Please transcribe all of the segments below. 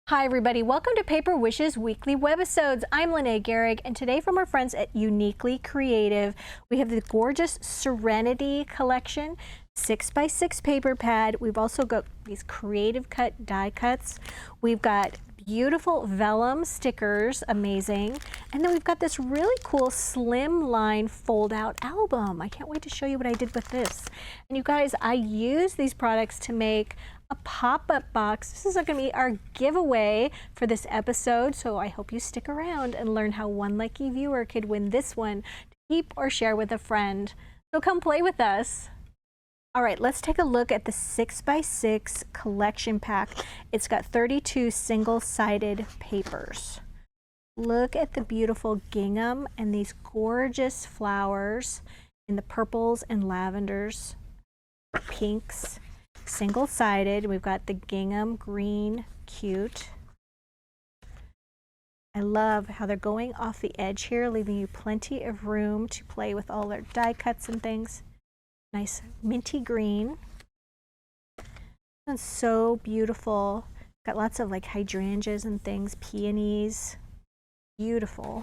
Hi everybody, welcome to Paper Wishes weekly webisodes. I'm Lene Gehrig, and today from our friends at Uniquely Creative, we have the gorgeous Serenity collection, 6x6 paper pad. We've also got these creative cut die cuts. We've got beautiful vellum stickers, amazing. And then we've got this really cool Slimline fold out album. I can't wait to show you what I did with this. And you guys, I use these products to make a pop-up box. This is going to be our giveaway for this episode, so I hope you stick around and learn how one lucky viewer could win this one to keep or share with a friend. So come play with us. All right, let's take a look at the 6x6 collection pack. It's got 32 single-sided papers. Look at the beautiful gingham and these gorgeous flowers in the purples and lavenders, pinks. Single-sided. We've got the gingham green, cute. I love how they're going off the edge here, leaving you plenty of room to play with all their die cuts and things. Nice minty green. That's so beautiful. Got lots of like hydrangeas and things, peonies. Beautiful.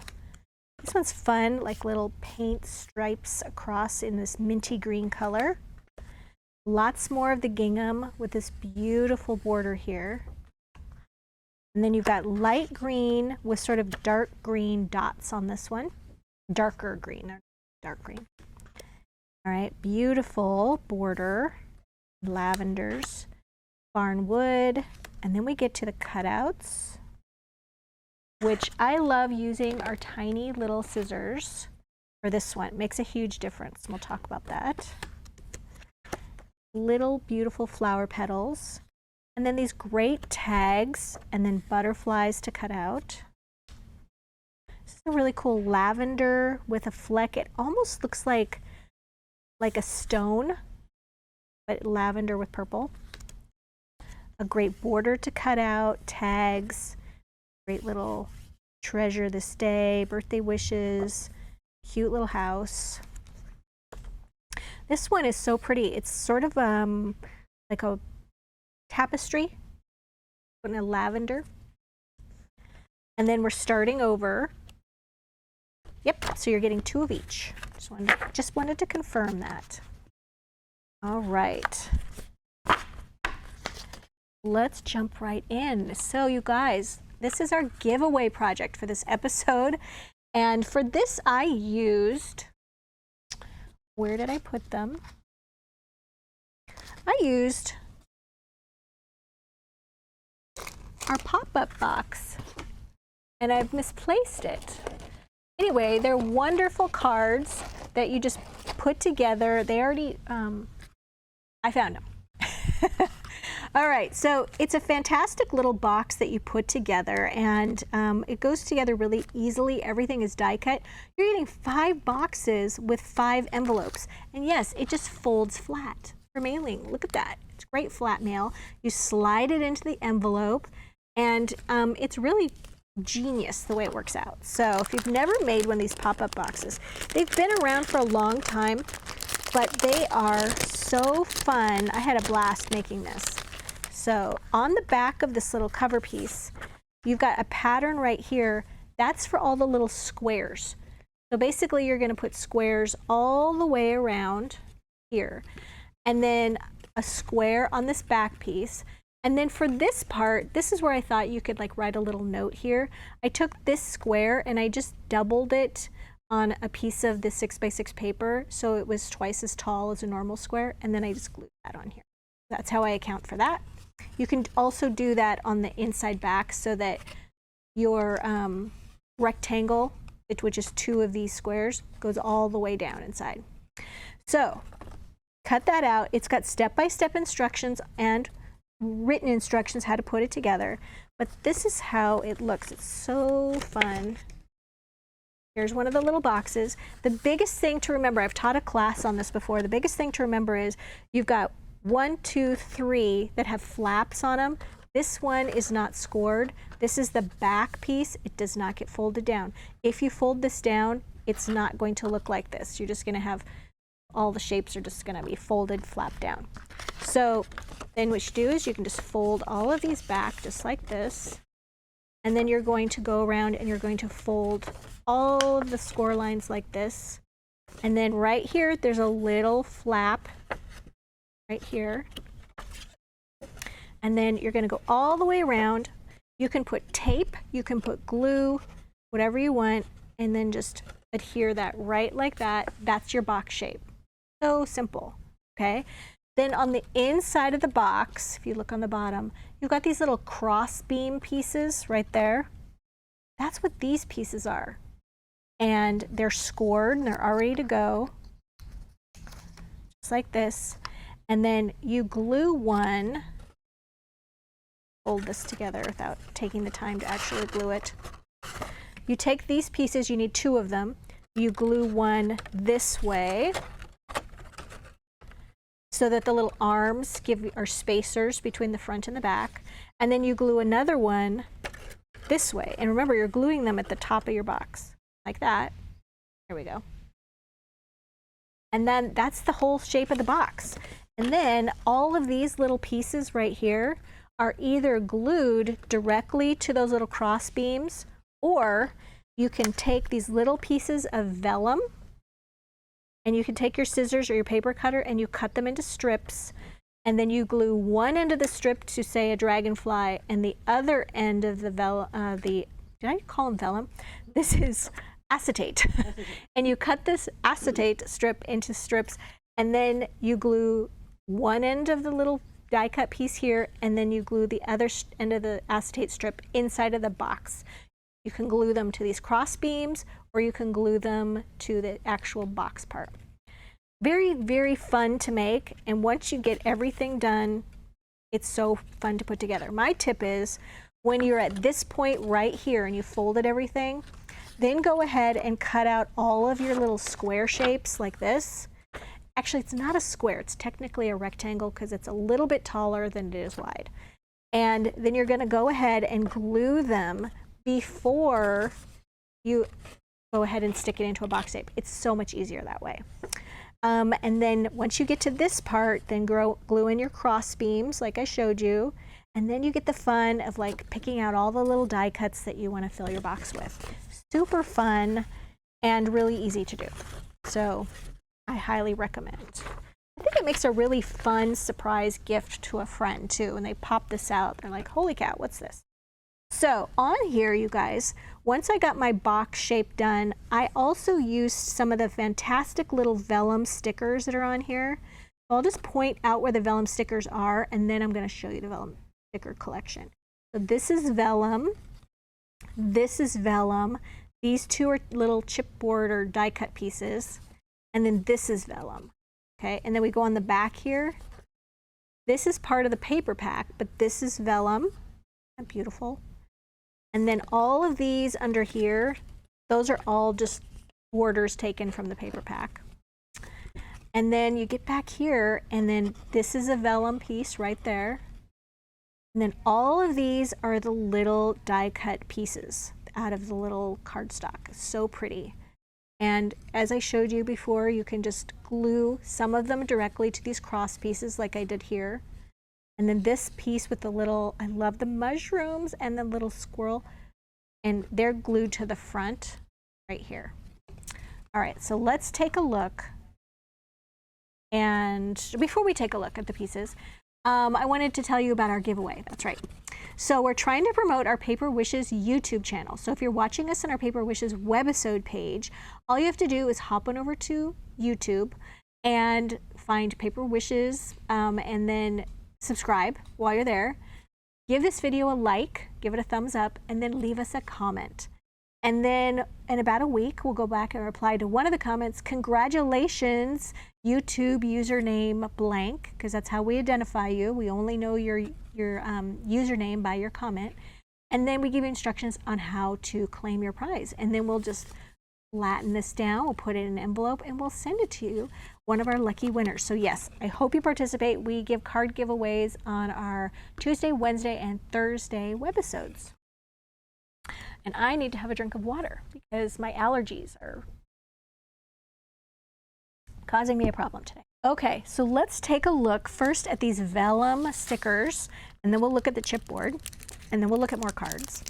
This one's fun, like little paint stripes across in this minty green color. Lots more of the gingham with this beautiful border here. And then you've got light green with sort of dark green dots on this one. Darker green, or dark green. All right, beautiful border, lavenders, barn wood, and then we get to the cutouts, which I love using our tiny little scissors for this one. It makes a huge difference. We'll talk about that. Little beautiful flower petals, and then these great tags, and then butterflies to cut out. This is a really cool lavender with a fleck. It almost looks like a stone, but lavender with purple. A great border to cut out, tags, great little treasure this day, birthday wishes, cute little house. This one is so pretty. It's sort of like a tapestry in a lavender. And then we're starting over. Yep, so you're getting 2 of each. Just wanted to confirm that. All right. Let's jump right in. So you guys, this is our giveaway project for this episode. And for this I used, where did I put them? I used our pop-up box, and I've misplaced it. Anyway, they're wonderful cards that you just put together. They already, I found them. All right, so it's a fantastic little box that you put together, and it goes together really easily. Everything is die cut. You're getting 5 boxes with 5 envelopes. And yes, it just folds flat for mailing. Look at that. It's great flat mail. You slide it into the envelope, and it's really genius the way it works out. So if you've never made one of these pop-up boxes, they've been around for a long time, but they are so fun. I had a blast making this. So on the back of this little cover piece, you've got a pattern right here. That's for all the little squares. So basically you're going to put squares all the way around here, and then a square on this back piece. And then for this part, this is where I thought you could like write a little note here. I took this square and I just doubled it on a piece of the 6x6 paper, so it was twice as tall as a normal square, and then I just glued that on here. That's how I account for that. You can also do that on the inside back so that your rectangle, which is 2 of these squares, goes all the way down inside. So cut that out. It's got step-by-step instructions and written instructions how to put it together, but this is how it looks. It's so fun. Here's one of the little boxes. The biggest thing to remember, I've taught a class on this before, the biggest thing to remember is you've got 1, 2, 3 that have flaps on them. This one is not scored. This is the back piece. It does not get folded down. If you fold this down, it's not going to look like this. You're just going to have all the shapes are just going to be folded, flap down. So then what you do is you can just fold all of these back just like this. And then you're going to go around and you're going to fold all of the score lines like this. And then right here, there's a little flap right here. And then you're going to go all the way around. You can put tape, you can put glue, whatever you want, and then just adhere that right like that. That's your box shape. So simple, okay? Then on the inside of the box, if you look on the bottom, you've got these little cross beam pieces right there. That's what these pieces are. And they're scored and they're all ready to go, just like this. And then you glue one. Hold this together without taking the time to actually glue it. You take these pieces, you need 2 of them. You glue one this way so that the little arms are spacers between the front and the back. And then you glue another one this way. And remember, you're gluing them at the top of your box, like that. There we go. And then that's the whole shape of the box. And then all of these little pieces right here are either glued directly to those little cross beams, or you can take these little pieces of vellum and you can take your scissors or your paper cutter and you cut them into strips, and then you glue one end of the strip to, say, a dragonfly, and the other end of the vellum, did I call them vellum? This is acetate. And you cut this acetate strip into strips, and then you glue one end of the little die cut piece here, and then you glue the other end of the acetate strip inside of the box. You can glue them to these cross beams, or you can glue them to the actual box part. Very, very fun to make, and once you get everything done, it's so fun to put together. My tip is, when you're at this point right here and you folded everything, then go ahead and cut out all of your little square shapes like this. Actually, it's not a square, it's technically a rectangle because it's a little bit taller than it is wide. And then you're going to go ahead and glue them before you go ahead and stick it into a box shape. It's so much easier that way. And then once you get to this part, then glue in your cross beams like I showed you. And then you get the fun of like picking out all the little die cuts that you want to fill your box with. Super fun and really easy to do. So I highly recommend. I think it makes a really fun surprise gift to a friend too. When they pop this out, they're like, holy cow, what's this? So on here, you guys, once I got my box shape done, I also used some of the fantastic little vellum stickers that are on here. So I'll just point out where the vellum stickers are, and then I'm going to show you the vellum sticker collection. So this is vellum. This is vellum. These 2 are little chipboard or die cut pieces. And then this is vellum. Okay, and then we go on the back here. This is part of the paper pack, but this is vellum. Isn't that beautiful? And then all of these under here, those are all just borders taken from the paper pack. And then you get back here, and then this is a vellum piece right there. And then all of these are the little die cut pieces out of the little cardstock. So pretty. And as I showed you before, you can just glue some of them directly to these cross pieces like I did here. And then this piece with the little, I love the mushrooms and the little squirrel, and they're glued to the front right here. All right, so let's take a look. And before we take a look at the pieces, I wanted to tell you about our giveaway. That's right. So we're trying to promote our Paper Wishes YouTube channel. So if you're watching us on our Paper Wishes webisode page, all you have to do is hop on over to YouTube and find Paper Wishes, and then subscribe while you're there. Give this video a like, give it a thumbs up, and then leave us a comment. And then in about a week, we'll go back and reply to one of the comments. Congratulations, YouTube username blank, because that's how we identify you. We only know your username by your comment. And then we give you instructions on how to claim your prize. And then we'll just Latin this down, we'll put it in an envelope, and we'll send it to you, one of our lucky winners. So yes, I hope you participate. We give card giveaways on our Tuesday, Wednesday, and Thursday webisodes. And I need to have a drink of water because my allergies are causing me a problem today. Okay, so let's take a look first at these vellum stickers, and then we'll look at the chipboard, and then we'll look at more cards.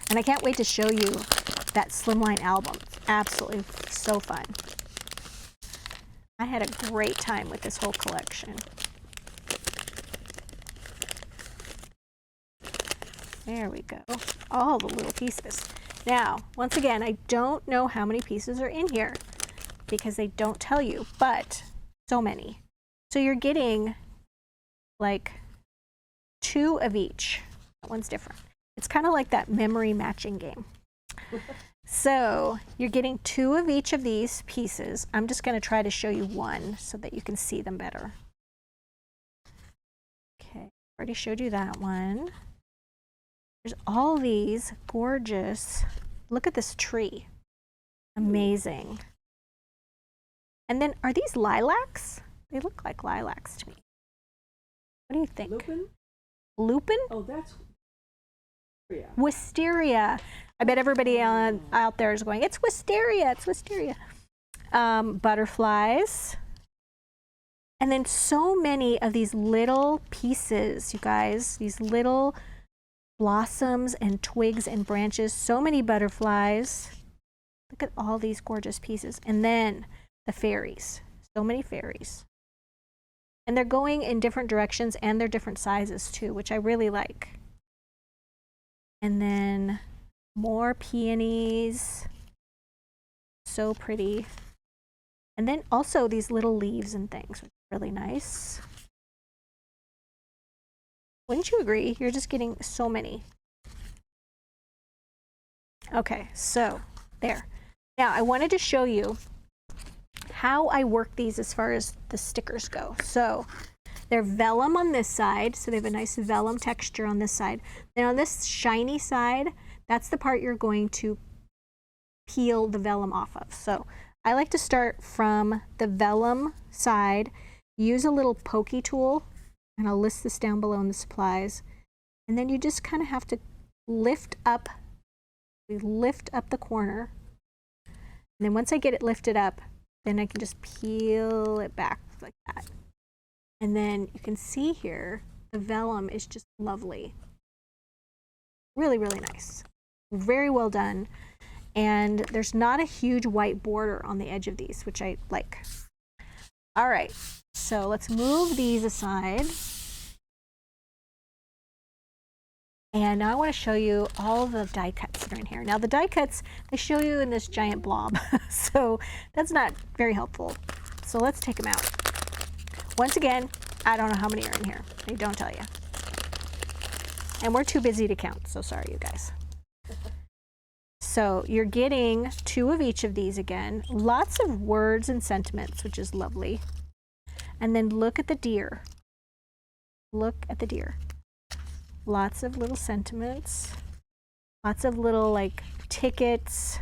And I can't wait to show you that Slimline album. It's absolutely so fun. I had a great time with this whole collection. There we go. All the little pieces. Now, once again, I don't know how many pieces are in here because they don't tell you, but so many. So you're getting like 2 of each. That one's different. It's kind of like that memory matching game. So you're getting 2 of each of these pieces. I'm just going to try to show you one so that you can see them better. Okay, already showed you that one. There's all these gorgeous, look at this tree. Amazing. And then are these lilacs? They look like lilacs to me. What do you think? Lupin? Lupin? Oh, that's wisteria. Wisteria. I bet everybody out there is going, it's wisteria, it's wisteria. Butterflies. And then so many of these little pieces, you guys, these little blossoms and twigs and branches, so many butterflies. Look at all these gorgeous pieces. And then the fairies, so many fairies. And they're going in different directions and they're different sizes too, which I really like. And then more peonies, so pretty. And then also these little leaves and things, which are really nice. Wouldn't you agree? You're just getting so many. Okay, so there. Now I wanted to show you how I work these as far as the stickers go. So they're vellum on this side, so they have a nice vellum texture on this side. Then on this shiny side, that's the part you're going to peel the vellum off of. So I like to start from the vellum side, use a little pokey tool, and I'll list this down below in the supplies. And then you just kind of have to lift up the corner. And then once I get it lifted up, then I can just peel it back like that. And then you can see here, the vellum is just lovely. Really, really nice. Very well done. And there's not a huge white border on the edge of these, which I like. All right, so let's move these aside. And now I want to show you all the die cuts that are in here. Now the die cuts, they show you in this giant blob, so that's not very helpful. So let's take them out. Once again, I don't know how many are in here. They don't tell you. And we're too busy to count, so sorry you guys. So you're getting 2 of each of these again. Lots of words and sentiments, which is lovely. And then look at the deer. Look at the deer. Lots of little sentiments. Lots of little like tickets.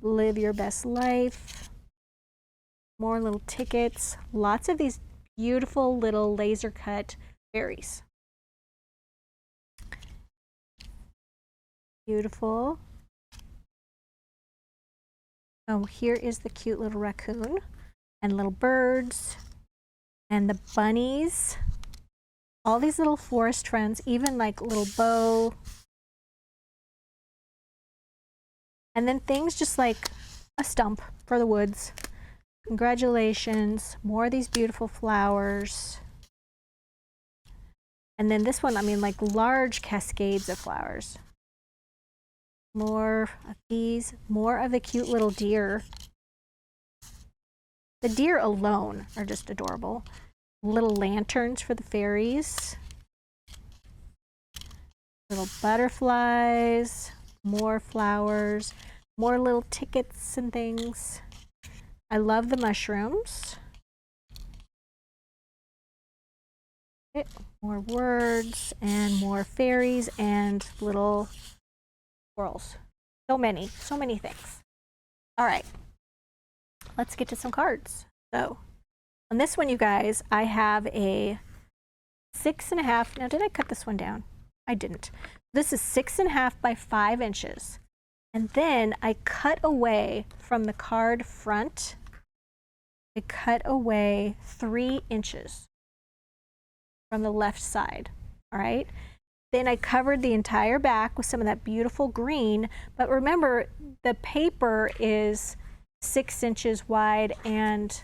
Live your best life. More little tickets. Lots of these beautiful little laser cut berries. Beautiful. Oh, here is the cute little raccoon and little birds and the bunnies. All these little forest friends, even like little bow. And then things just like a stump for the woods. Congratulations. More of these beautiful flowers. And then this one, I mean, like large cascades of flowers. More of these, more of the cute little deer. The deer alone are just adorable. Little lanterns for the fairies. Little butterflies, more flowers, more little tickets and things. I love the mushrooms. Okay, more words and more fairies and little squirrels. So many things. All right, let's get to some cards. So on this one, you guys, I have a 6.5. Now, did I cut this one down? I didn't. This is 6.5 by 5 inches. And then I cut away from the card front. I cut away 3 inches. from the left side, all right? Then I covered the entire back with some of that beautiful green, but remember the paper is 6 inches wide and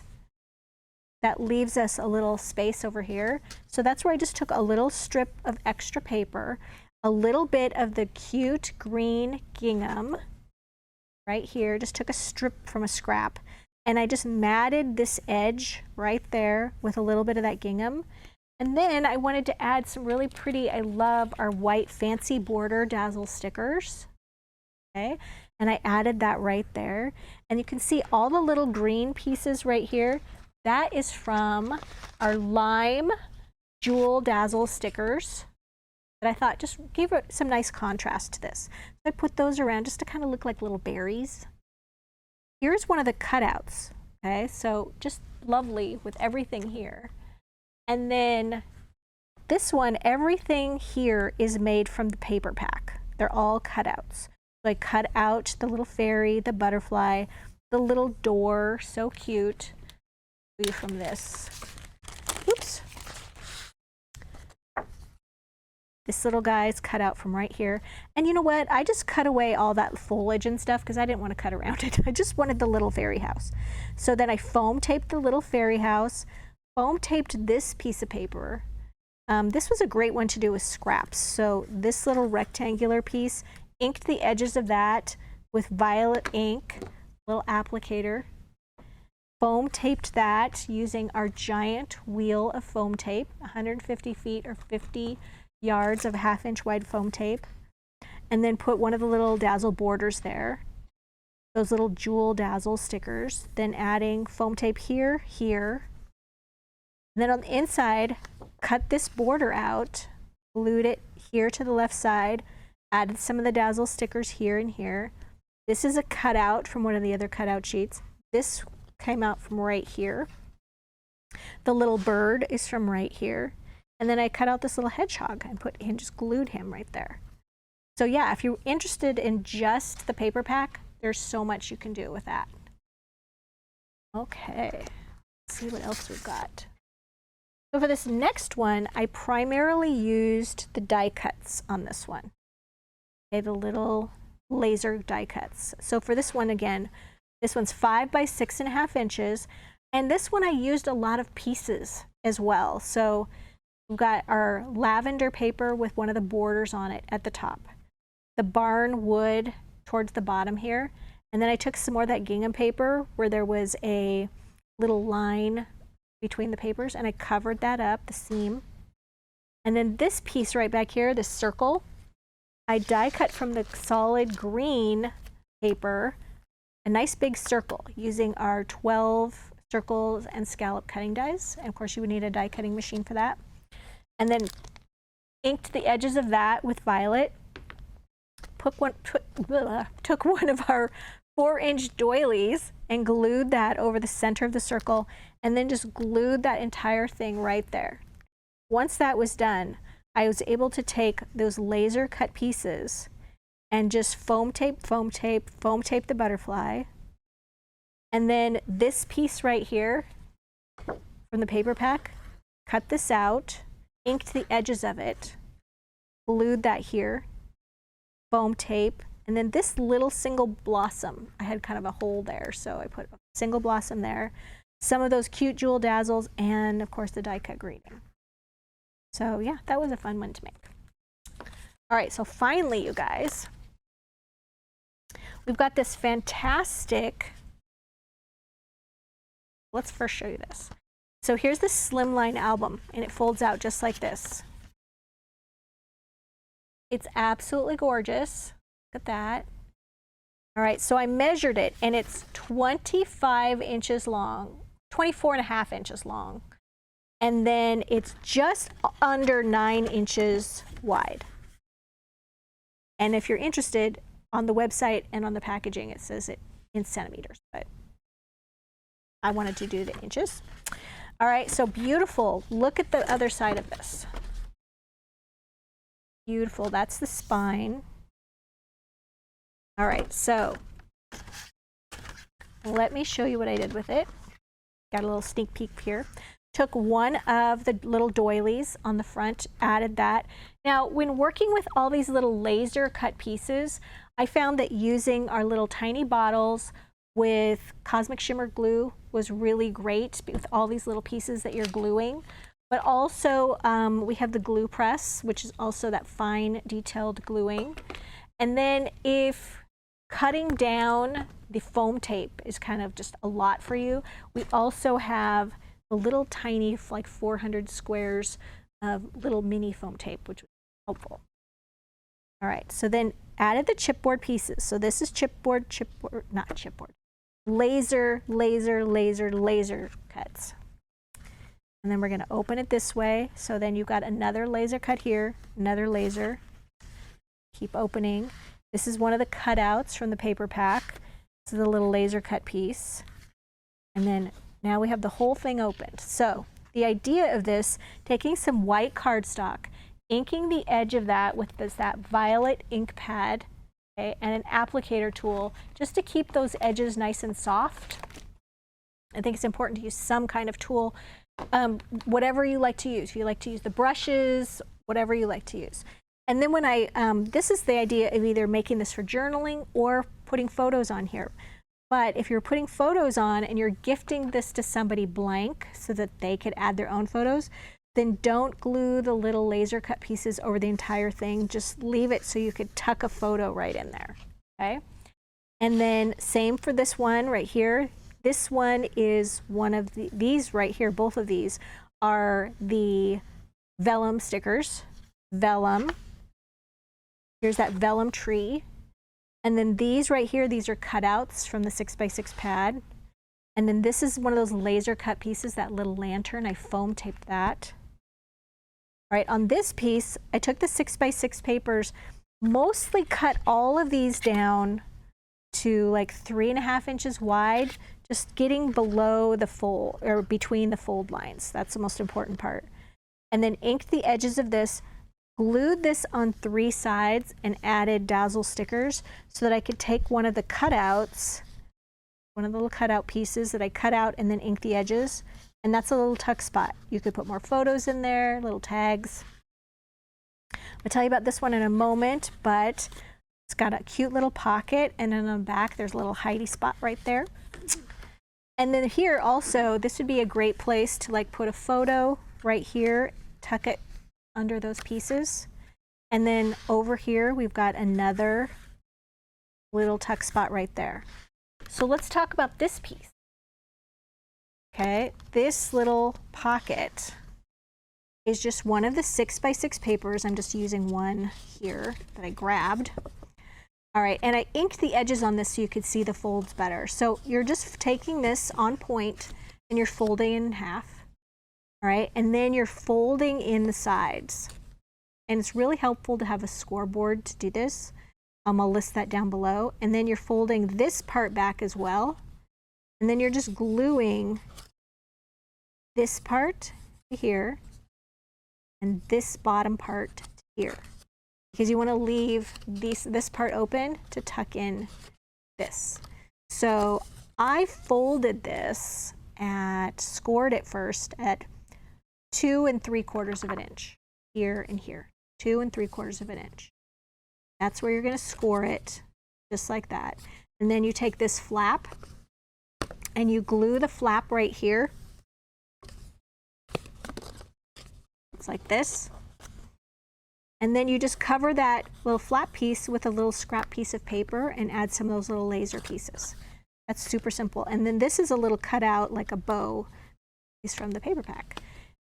that leaves us a little space over here. So that's where I just took a little strip of extra paper, a little bit of the cute green gingham right here, just took a strip from a scrap, and I just matted this edge right there with a little bit of that gingham. And then I wanted to add some really pretty, I love our white fancy border dazzle stickers. Okay, and I added that right there. And you can see all the little green pieces right here. That is from our lime jewel dazzle stickers that I thought just gave it some nice contrast to this. So I put those around just to kind of look like little berries. Here's one of the cutouts. Okay, so just lovely with everything here. And then this one, everything here is made from the paper pack. They're all cutouts. So I cut out the little fairy, the butterfly, the little door, so cute. From this. Oops. This little guy's cut out from right here. And you know what? I just cut away all that foliage and stuff because I didn't want to cut around it. I just wanted the little fairy house. So then I foam taped the little fairy house, foam taped this piece of paper. This was a great one to do with scraps. So this little rectangular piece, inked the edges of that with violet ink, little applicator. Foam taped that using our giant wheel of foam tape, 150 feet or 50 yards of 1/2 inch wide foam tape, and then put one of the little dazzle borders there, those little jewel dazzle stickers, then adding foam tape here, here. And then on the inside, cut this border out, glued it here to the left side, added some of the dazzle stickers here and here. This is a cutout from one of the other cutout sheets. This came out from right here. The little bird is from right here. And then I cut out this little hedgehog and just glued him right there. So yeah, if you're interested in just the paper pack, there's so much you can do with that. Okay, let's see what else we've got. So for this next one, I primarily used the die cuts on this one. Okay, the little laser die cuts. So for this one again, this one's 5 by 6.5 inches. And this one I used a lot of pieces as well. So we've got our lavender paper with one of the borders on it at the top. The barn wood towards the bottom here. And then I took some more of that gingham paper where there was a little line between the papers and I covered that up, the seam. And then this piece right back here, this circle, I die cut from the solid green paper a nice big circle using our 12 circles and scallop cutting dies. And of course you would need a die cutting machine for that. And then inked the edges of that with violet. Took one of our 4-inch doilies and glued that over the center of the circle and then just glued that entire thing right there. Once that was done, I was able to take those laser cut pieces and just foam tape the butterfly. And then this piece right here from the paper pack, cut this out, inked the edges of it, glued that here, foam tape, and then this little single blossom, I had kind of a hole there, so I put a single blossom there, some of those cute jewel dazzles, and of course the die cut greeting. So yeah, that was a fun one to make. All right, so finally, you guys, we've got this fantastic, let's first show you this. So here's the Slimline album, and it folds out just like this. It's absolutely gorgeous. Look at that. All right, so I measured it, and it's 25 inches long, 24.5 inches long. And then it's just under 9 inches wide. And if you're interested, on the website and on the packaging, it says it in centimeters, but I wanted to do the inches. All right, so beautiful. Look at the other side of this. Beautiful, that's the spine. All right, so let me show you what I did with it. Got a little sneak peek here. took one of the little doilies on the front, added that. Now, when working with all these little laser cut pieces, I found that using our little tiny bottles with Cosmic Shimmer glue was really great with all these little pieces that you're gluing. But also we have the glue press, which is also that fine detailed gluing. And then if cutting down the foam tape is kind of just a lot for you, we also have the little tiny, like 400 squares of little mini foam tape, which was helpful. All right, so then added the chipboard pieces. So this is chipboard, not chipboard, laser cuts. And then we're gonna open it this way. So then you've got another laser cut here, another laser. Keep opening. This is one of the cutouts from the paper pack. This is a little laser cut piece. And then now we have the whole thing opened. So the idea of this, taking some white cardstock, inking the edge of that with that violet ink pad, okay, and an applicator tool, just to keep those edges nice and soft. I think it's important to use some kind of tool, whatever you like to use. If you like to use the brushes, whatever you like to use. And then when this is the idea of either making this for journaling or putting photos on here. But if you're putting photos on and you're gifting this to somebody blank so that they could add their own photos, then don't glue the little laser cut pieces over the entire thing. Just leave it so you could tuck a photo right in there, okay? And then same for this one right here. This one is one of these right here, both of these are the Vellum stickers. Vellum. Here's that Vellum tree. And then these right here, these are cutouts from the 6x6 pad. And then this is one of those laser cut pieces, that little lantern. I foam taped that. All right, on this piece, I took the 6x6 papers, mostly cut all of these down to like 3.5 inches wide, just getting below the fold, or between the fold lines. That's the most important part. And then inked the edges of this, glued this on 3 sides, and added dazzle stickers so that I could take one of the cutouts, one of the little cutout pieces that I cut out and then ink the edges, and that's a little tuck spot. You could put more photos in there, little tags. I'll tell you about this one in a moment, but it's got a cute little pocket, and then on the back there's a little hidey spot right there. And then here also, this would be a great place to like put a photo right here, tuck it under those pieces. And then over here we've got another little tuck spot right there. So let's talk about this piece. Okay, this little pocket is just one of the 6x6 papers. I'm just using one here that I grabbed. All right, and I inked the edges on this so you could see the folds better. So you're just taking this on point and you're folding in half. All right, and then you're folding in the sides. And it's really helpful to have a scoreboard to do this. I'll list that down below. And then you're folding this part back as well. And then you're just gluing this part to here and this bottom part to here. Because you want to leave this part open to tuck in this. So I folded this scored it first at 2 3/4 of an inch, here and here, 2 3/4 of an inch. That's where you're going to score it, just like that. And then you take this flap and you glue the flap right here. It's like this. And then you just cover that little flap piece with a little scrap piece of paper and add some of those little laser pieces. That's super simple. And then this is a little cutout, like a bow piece from the paper pack.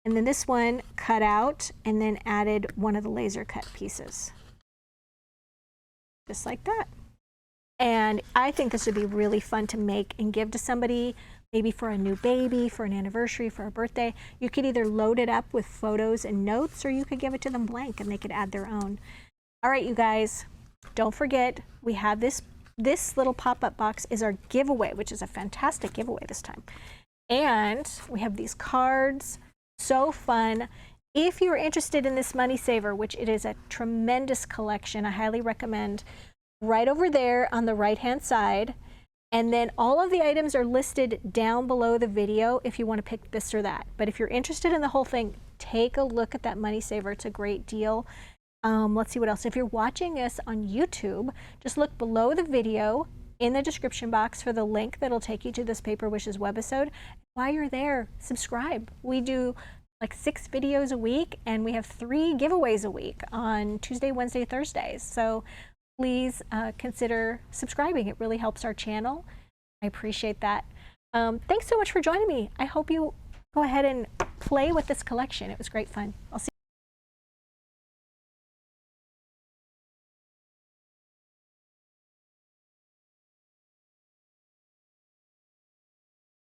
And then this one cut out and then added one of the laser cut pieces. Just like that. And I think this would be really fun to make and give to somebody, maybe for a new baby, for an anniversary, for a birthday. You could either load it up with photos and notes, or you could give it to them blank and they could add their own. All right, you guys, don't forget, we have this little pop-up box is our giveaway, which is a fantastic giveaway this time. And we have these cards. So fun. If you're interested in this money saver, which it is a tremendous collection, I highly recommend, right over there on the right hand side And then all of the items are listed down below the video if you want to pick this or that. But if you're interested in the whole thing, take a look at that Money Saver. It's a great deal. Let's see what else. If you're watching us on YouTube, just look below the video in the description box for the link that'll take you to this Paper Wishes webisode. While you're there, subscribe. We do like 6 videos a week, and we have 3 giveaways a week on Tuesday, Wednesday, Thursdays. So please consider subscribing. It really helps our channel. I appreciate that. Thanks so much for joining me. I hope you go ahead and play with this collection. It was great fun. I'll see you